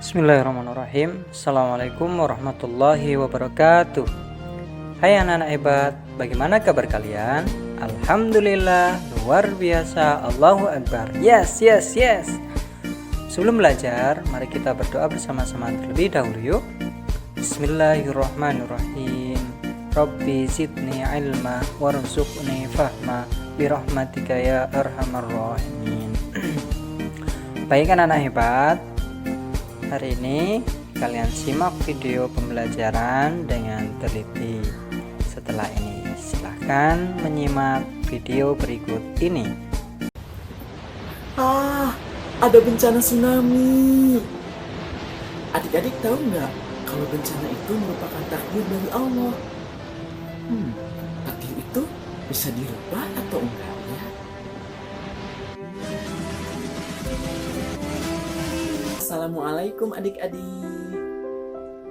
Bismillahirrahmanirrahim. Assalamualaikum warahmatullahi wabarakatuh. Hai anak-anak hebat, bagaimana kabar kalian? Alhamdulillah, luar biasa, Allahu Akbar. Yes, yes, yes. Sebelum belajar, mari kita berdoa bersama-sama terlebih dahulu yuk. Bismillahirrahmanirrahim. Rabbi zidni ilma warzuqni fahma birahmatika ya arhamar rahimin. Baik anak-anak hebat, hari ini kalian simak video pembelajaran dengan teliti. Setelah ini, silahkan menyimak video berikut ini. Ada bencana tsunami. Adik-adik tahu nggak kalau bencana itu merupakan takdir dari Allah? Takdir itu bisa dirubah atau enggak ya? Assalamualaikum adik-adik.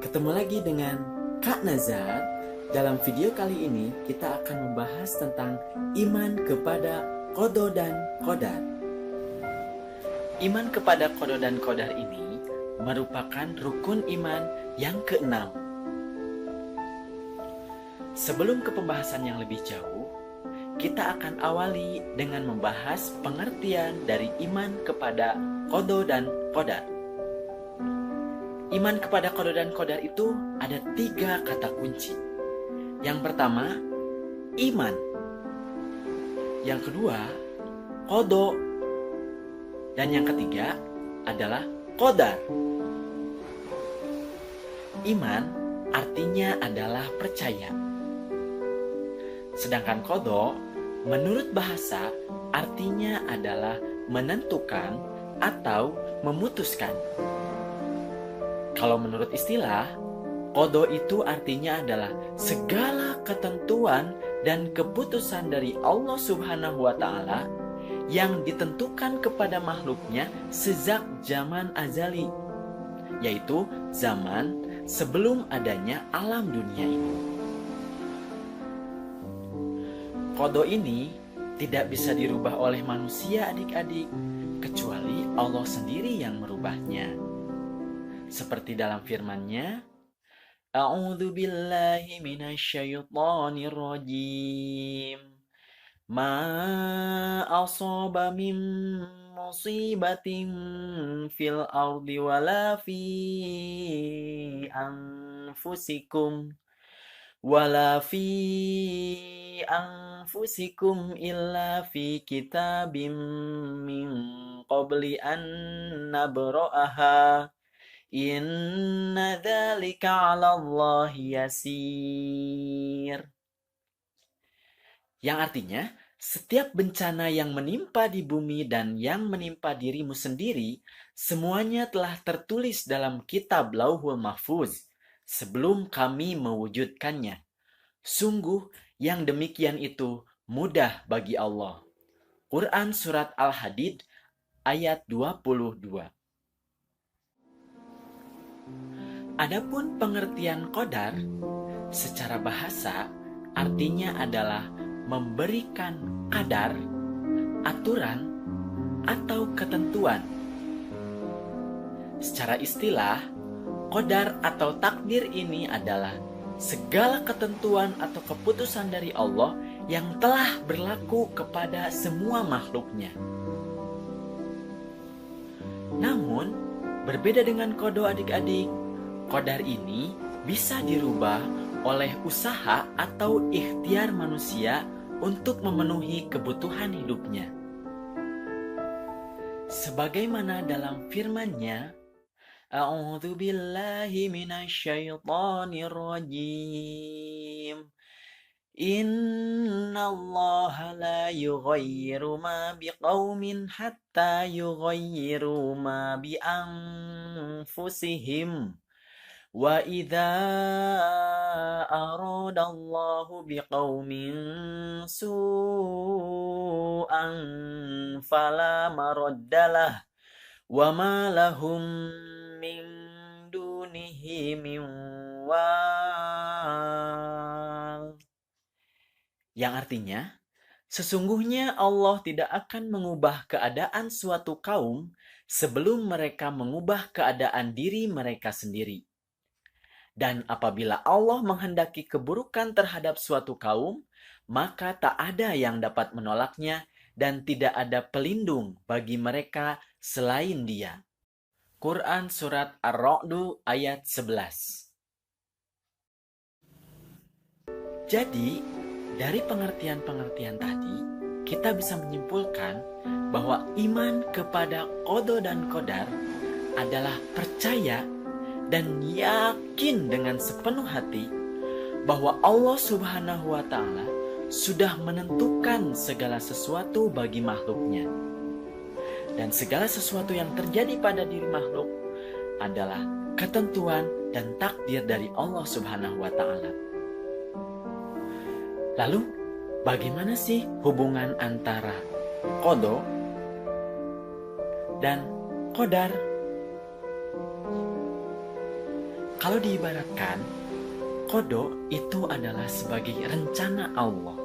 Ketemu lagi dengan Kak Nazar. Dalam video kali ini kita akan membahas tentang iman kepada qada dan qadar. Iman kepada qada dan qadar ini merupakan rukun iman yang keenam. Sebelum ke pembahasan yang lebih jauh, kita akan awali dengan membahas pengertian dari iman kepada qada dan qadar. Iman kepada qada dan qadar itu ada 3 kata kunci. Yang pertama, iman. Yang kedua, qada. Dan yang ketiga adalah qadar. Iman artinya adalah percaya. Sedangkan qada menurut bahasa artinya adalah menentukan atau memutuskan. Kalau menurut istilah, qada itu artinya adalah segala ketentuan dan keputusan dari Allah Subhanahu wa Ta'ala yang ditentukan kepada makhluknya sejak zaman azali, yaitu zaman sebelum adanya alam dunia ini. Qada ini tidak bisa dirubah oleh manusia adik-adik, kecuali Allah sendiri yang merubahnya. Seperti dalam firman-Nya, A'udzu billahi minasyaitonir rajim. Ma asaba min musibatin fil ardi wala fi anfusikum illa fi kitabim min qabli an nabra'aha. Inna dzalika 'ala Allahi yasir. Yang artinya, setiap bencana yang menimpa di bumi dan yang menimpa dirimu sendiri, semuanya telah tertulis dalam kitab Lauhul Mahfuz sebelum kami mewujudkannya. Sungguh, yang demikian itu mudah bagi Allah. Quran Surat Al-Hadid ayat 22. Adapun pengertian qadar secara bahasa artinya adalah memberikan kadar, aturan, atau ketentuan. Secara istilah, qadar atau takdir ini adalah segala ketentuan atau keputusan dari Allah yang telah berlaku kepada semua makhluknya. Namun, berbeda dengan qada adik-adik, qadar ini bisa dirubah oleh usaha atau ikhtiar manusia untuk memenuhi kebutuhan hidupnya. Sebagaimana dalam firman-Nya, A'udzu billahi minasyaitonir rajim. Innallaha la yughayyiru ma biqaumin hatta yughayyiru ma bi anfusihim. Wa idza aradallahu biqaumin su'an fala maraddalah wa ma lahum min dunihi min wal. Yang artinya, sesungguhnya Allah tidak akan mengubah keadaan suatu kaum sebelum mereka mengubah keadaan diri mereka sendiri. Dan apabila Allah menghendaki keburukan terhadap suatu kaum, maka tak ada yang dapat menolaknya dan tidak ada pelindung bagi mereka selain Dia. Quran Surat Ar-Ra'd ayat 11. Jadi, dari pengertian-pengertian tadi, kita bisa menyimpulkan bahwa iman kepada qada dan qadar adalah percaya dan yakin dengan sepenuh hati bahwa Allah Subhanahu wa Ta'ala sudah menentukan segala sesuatu bagi makhluknya. Dan segala sesuatu yang terjadi pada diri makhluk adalah ketentuan dan takdir dari Allah Subhanahu wa Ta'ala. Lalu, bagaimana sih hubungan antara qada dan qadar? Kalau diibaratkan, qada itu adalah sebagai rencana Allah.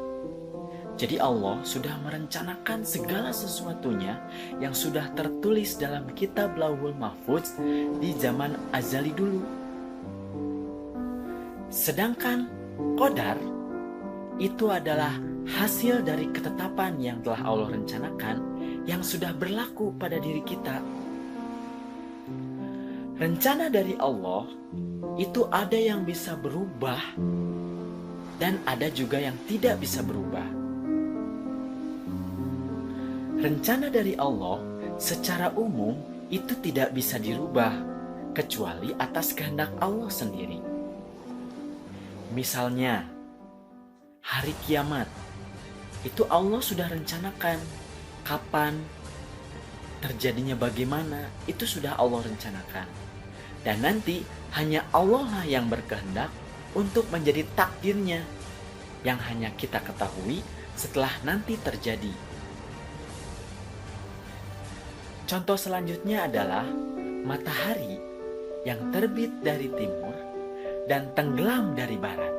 Jadi Allah sudah merencanakan segala sesuatunya yang sudah tertulis dalam kitab Lauhul Mahfuz di zaman azali dulu. Sedangkan qadar itu adalah hasil dari ketetapan yang telah Allah rencanakan yang sudah berlaku pada diri kita. Rencana dari Allah itu ada yang bisa berubah dan ada juga yang tidak bisa berubah. Rencana dari Allah secara umum itu tidak bisa dirubah kecuali atas kehendak Allah sendiri. Misalnya, hari kiamat itu Allah sudah rencanakan kapan terjadinya, bagaimana, itu sudah Allah rencanakan. Dan nanti hanya Allah lah yang berkehendak untuk menjadi takdirnya yang hanya kita ketahui setelah nanti terjadi. Contoh selanjutnya adalah matahari yang terbit dari timur dan tenggelam dari barat.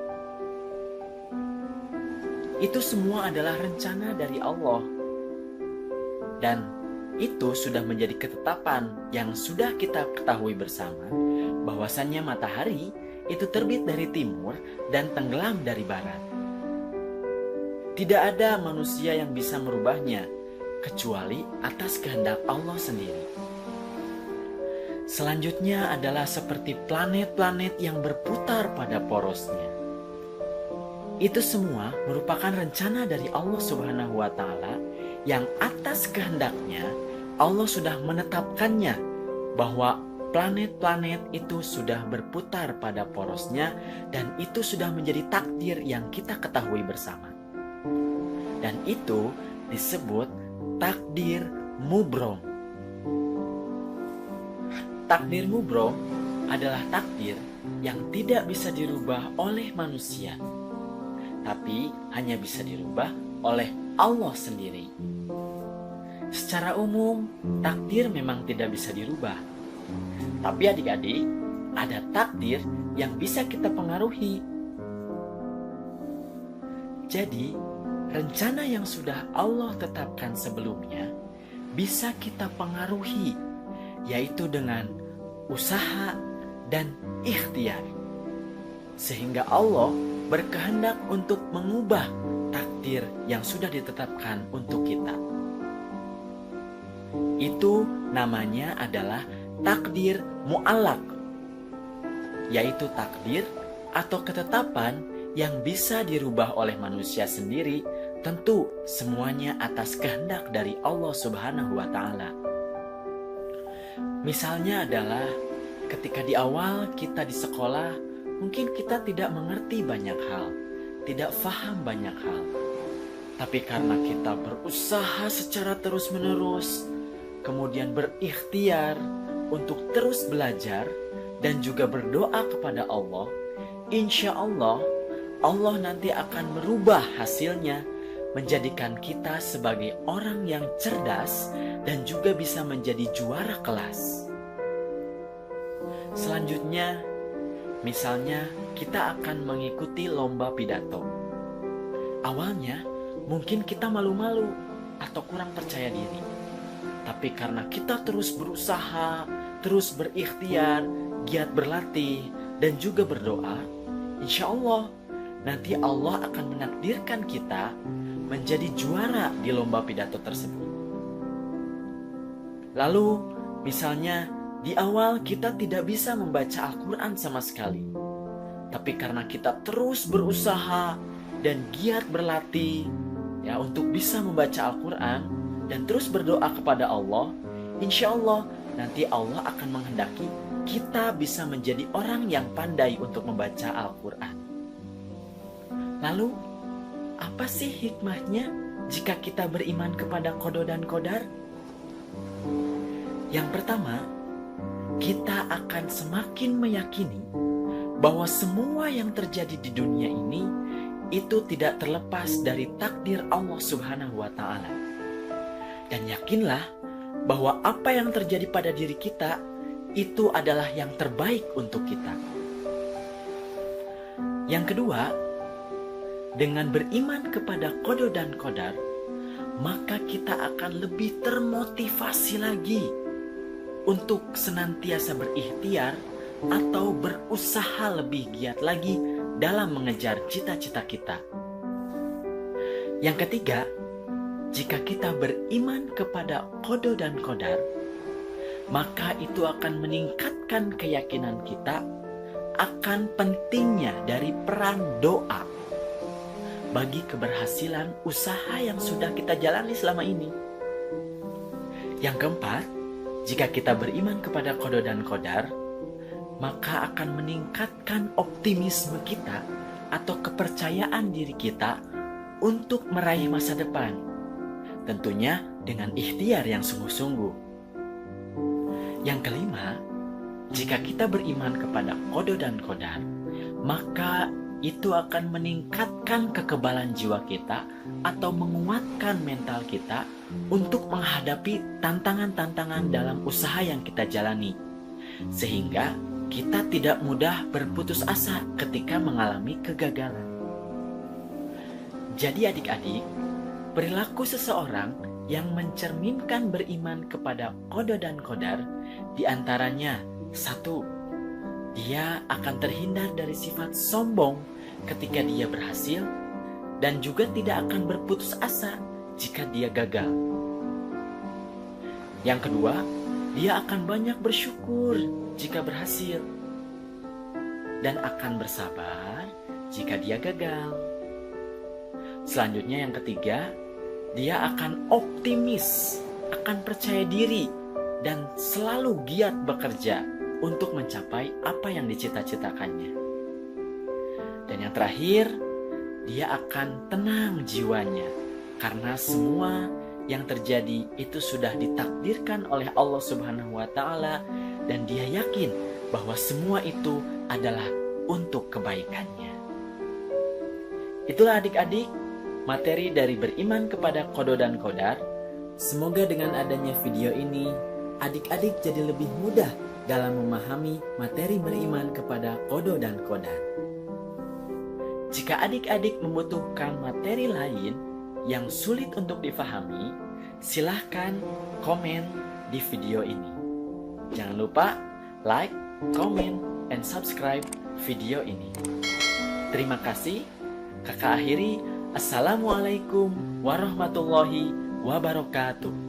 Itu semua adalah rencana dari Allah. Dan itu sudah menjadi ketetapan yang sudah kita ketahui bersama, bahwasannya matahari itu terbit dari timur dan tenggelam dari barat. Tidak ada manusia yang bisa merubahnya kecuali atas kehendak Allah sendiri. Selanjutnya adalah seperti planet-planet yang berputar pada porosnya. Itu semua merupakan rencana dari Allah Subhanahu wa Ta'ala yang atas kehendaknya Allah sudah menetapkannya bahwa planet-planet itu sudah berputar pada porosnya dan itu sudah menjadi takdir yang kita ketahui bersama. Dan itu disebut takdir mubrom. Takdir mubrom adalah takdir yang tidak bisa dirubah oleh manusia, tapi hanya bisa dirubah oleh Allah sendiri. Secara umum, takdir memang tidak bisa dirubah. Tapi adik-adik, ada takdir yang bisa kita pengaruhi. Jadi, rencana yang sudah Allah tetapkan sebelumnya bisa kita pengaruhi, yaitu dengan usaha dan ikhtiar. Sehingga Allah berkehendak untuk mengubah takdir yang sudah ditetapkan untuk kita. Itu namanya adalah takdir mu'allaq, yaitu takdir atau ketetapan yang bisa dirubah oleh manusia sendiri, tentu semuanya atas kehendak dari Allah Subhanahu wa Ta'ala. Misalnya adalah ketika di awal kita di sekolah, mungkin kita tidak mengerti banyak hal, tidak faham banyak hal. Tapi karena kita berusaha secara terus-menerus, kemudian berikhtiar untuk terus belajar dan juga berdoa kepada Allah, insya Allah, Allah nanti akan merubah hasilnya menjadikan kita sebagai orang yang cerdas dan juga bisa menjadi juara kelas. Selanjutnya, misalnya kita akan mengikuti lomba pidato. Awalnya, mungkin kita malu-malu atau kurang percaya diri. Tapi karena kita terus berusaha, terus berikhtiar, giat berlatih, dan juga berdoa, insya Allah nanti Allah akan menakdirkan kita menjadi juara di lomba pidato tersebut. Lalu, misalnya di awal kita tidak bisa membaca Al-Quran sama sekali. Tapi karena kita terus berusaha dan giat berlatih ya untuk bisa membaca Al-Quran dan terus berdoa kepada Allah, insya Allah nanti Allah akan menghendaki kita bisa menjadi orang yang pandai untuk membaca Al-Quran. Lalu, apa sih hikmahnya jika kita beriman kepada qada dan qadar? Yang pertama, kita akan semakin meyakini bahwa semua yang terjadi di dunia ini itu tidak terlepas dari takdir Allah Subhanahu wa Ta'ala. Dan yakinlah bahwa apa yang terjadi pada diri kita itu adalah yang terbaik untuk kita. Yang kedua, dengan beriman kepada qada dan qadar, maka kita akan lebih termotivasi lagi untuk senantiasa berikhtiar atau berusaha lebih giat lagi dalam mengejar cita-cita kita. Yang ketiga, jika kita beriman kepada qada dan qadar, maka itu akan meningkatkan keyakinan kita akan pentingnya dari peran doa bagi keberhasilan usaha yang sudah kita jalani selama ini. Yang keempat, jika kita beriman kepada qada dan qadar, maka akan meningkatkan optimisme kita atau kepercayaan diri kita untuk meraih masa depan. Tentunya dengan ikhtiar yang sungguh-sungguh. Yang kelima, jika kita beriman kepada qada dan qadar, maka itu akan meningkatkan kekebalan jiwa kita atau menguatkan mental kita untuk menghadapi tantangan-tantangan dalam usaha yang kita jalani. Sehingga kita tidak mudah berputus asa ketika mengalami kegagalan. Jadi adik-adik, perilaku seseorang yang mencerminkan beriman kepada qada dan qadar diantaranya, 1, dia akan terhindar dari sifat sombong ketika dia berhasil dan juga tidak akan berputus asa jika dia gagal. Yang kedua, dia akan banyak bersyukur jika berhasil dan akan bersabar jika dia gagal. Selanjutnya yang ketiga, dia akan optimis, akan percaya diri dan selalu giat bekerja untuk mencapai apa yang dicita-citakannya. Dan yang terakhir, dia akan tenang jiwanya karena semua yang terjadi itu sudah ditakdirkan oleh Allah Subhanahu wa Ta'ala dan dia yakin bahwa semua itu adalah untuk kebaikannya. Itulah adik-adik materi dari beriman kepada qada dan qadar. Semoga dengan adanya video ini adik-adik jadi lebih mudah dalam memahami materi beriman kepada qada dan qadar. Jika adik-adik membutuhkan materi lain yang sulit untuk difahami, silahkan komen di video ini. Jangan lupa like, comment, and subscribe video ini. Terima kasih. Kakak akhiri, Assalamualaikum warahmatullahi wabarakatuh.